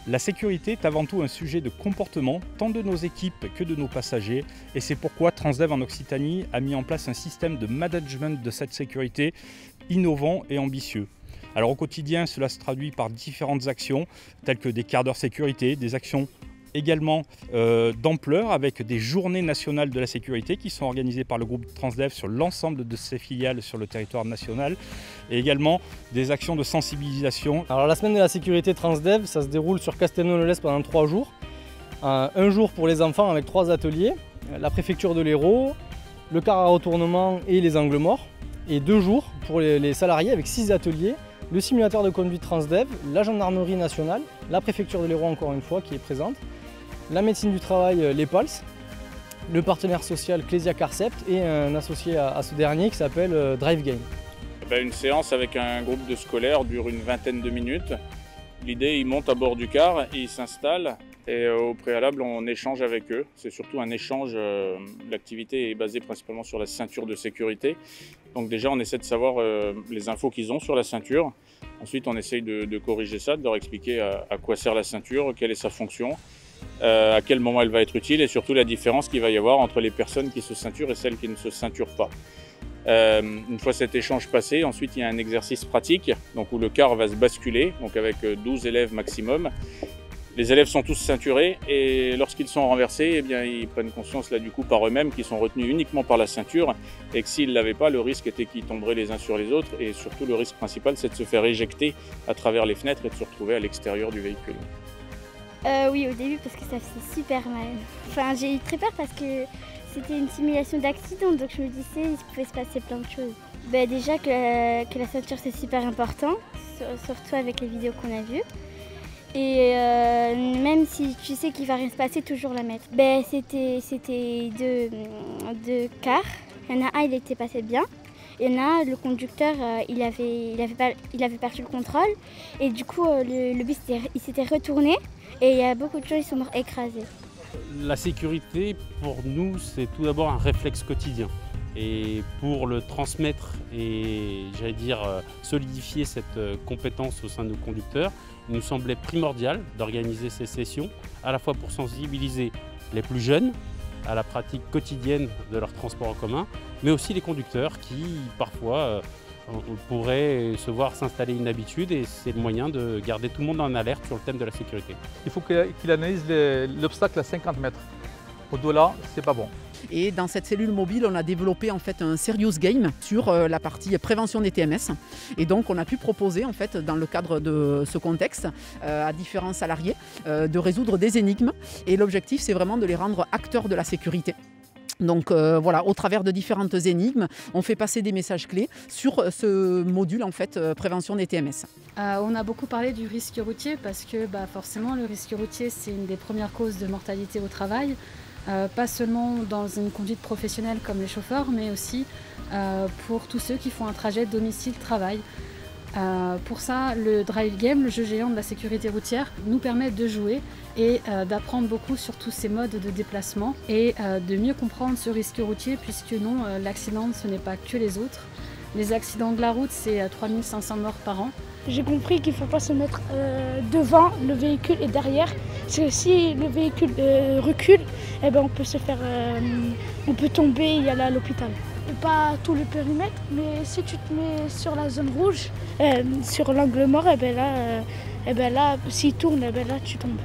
La sécurité est avant tout un sujet de comportement, tant de nos équipes que de nos passagers, et c'est pourquoi Transdev en Occitanie a mis en place un système de management de cette sécurité innovant et ambitieux. Alors au quotidien, cela se traduit par différentes actions, telles que des quarts d'heure sécurité, des actions également d'ampleur avec des journées nationales de la sécurité qui sont organisées par le groupe Transdev sur l'ensemble de ses filiales sur le territoire national et également des actions de sensibilisation. Alors la semaine de la sécurité Transdev, ça se déroule sur Castelnau-le-Lez pendant 3 jours. Un jour pour les enfants avec 3 ateliers, la préfecture de l'Hérault, le car à retournement et les angles morts. Et 2 jours pour les salariés avec 6 ateliers, le simulateur de conduite Transdev, la gendarmerie nationale, la préfecture de l'Hérault encore une fois qui est présente, la médecine du travail, l'EPALS, le partenaire social Clésia Carcept et un associé à ce dernier qui s'appelle Drive Game. Une séance avec un groupe de scolaires dure une vingtaine de minutes. L'idée, ils montent à bord du car, ils s'installent et au préalable, on échange avec eux. C'est surtout un échange, l'activité est basée principalement sur la ceinture de sécurité. Donc déjà, on essaie de savoir les infos qu'ils ont sur la ceinture. Ensuite, on essaye de corriger ça, de leur expliquer à quoi sert la ceinture, quelle est sa fonction. À quel moment elle va être utile et surtout la différence qu'il va y avoir entre les personnes qui se ceinturent et celles qui ne se ceinturent pas. Une fois cet échange passé, ensuite il y a un exercice pratique donc où le car va se basculer, donc avec 12 élèves maximum. Les élèves sont tous ceinturés et lorsqu'ils sont renversés, eh bien, ils prennent conscience là du coup par eux-mêmes qu'ils sont retenus uniquement par la ceinture et que s'ils ne l'avaient pas, le risque était qu'ils tomberaient les uns sur les autres et surtout le risque principal c'est de se faire éjecter à travers les fenêtres et de se retrouver à l'extérieur du véhicule. Oui, au début parce que ça faisait super mal. Enfin, j'ai eu très peur parce que c'était une simulation d'accident, donc je me disais qu'il pouvait se passer plein de choses. Déjà que la ceinture c'est super important, surtout avec les vidéos qu'on a vues. Et même si tu sais qu'il va rien se passer, toujours la mettre. C'était deux cars. Il y en a un, il était passé bien. Il y en a un, le conducteur, il avait perdu le contrôle. Et du coup, le bus il s'était retourné. Et il y a beaucoup de gens qui sont morts écrasés. La sécurité, pour nous, c'est tout d'abord un réflexe quotidien. Et pour le transmettre et, j'allais dire, solidifier cette compétence au sein de nos conducteurs, il nous semblait primordial d'organiser ces sessions, à la fois pour sensibiliser les plus jeunes à la pratique quotidienne de leur transport en commun, mais aussi les conducteurs qui, parfois, pourraient se voir s'installer une habitude et c'est le moyen de garder tout le monde en alerte sur le thème de la sécurité. Il faut qu'il analyse l'obstacle à 50 mètres. Au-delà, c'est pas bon. Et dans cette cellule mobile, on a développé en fait un serious game sur la partie prévention des TMS. Et donc, on a pu proposer en fait, dans le cadre de ce contexte, à différents salariés, de résoudre des énigmes. Et l'objectif, c'est vraiment de les rendre acteurs de la sécurité. Donc voilà, au travers de différentes énigmes, on fait passer des messages clés sur ce module en fait prévention des TMS. On a beaucoup parlé du risque routier parce que forcément le risque routier c'est une des premières causes de mortalité au travail, pas seulement dans une conduite professionnelle comme les chauffeurs, mais aussi pour tous ceux qui font un trajet domicile-travail. Pour ça, le Drive Game, le jeu géant de la sécurité routière, nous permet de jouer et d'apprendre beaucoup sur tous ces modes de déplacement et de mieux comprendre ce risque routier puisque non, l'accident ce n'est pas que les autres. Les accidents de la route, c'est 3500 morts par an. J'ai compris qu'il ne faut pas se mettre devant le véhicule et derrière. Parce que si le véhicule recule, on peut se faire, on peut tomber et y aller à l'hôpital. Pas tout le périmètre, mais si tu te mets sur la zone rouge, sur l'angle mort, là, s'il tourne, là tu tombes.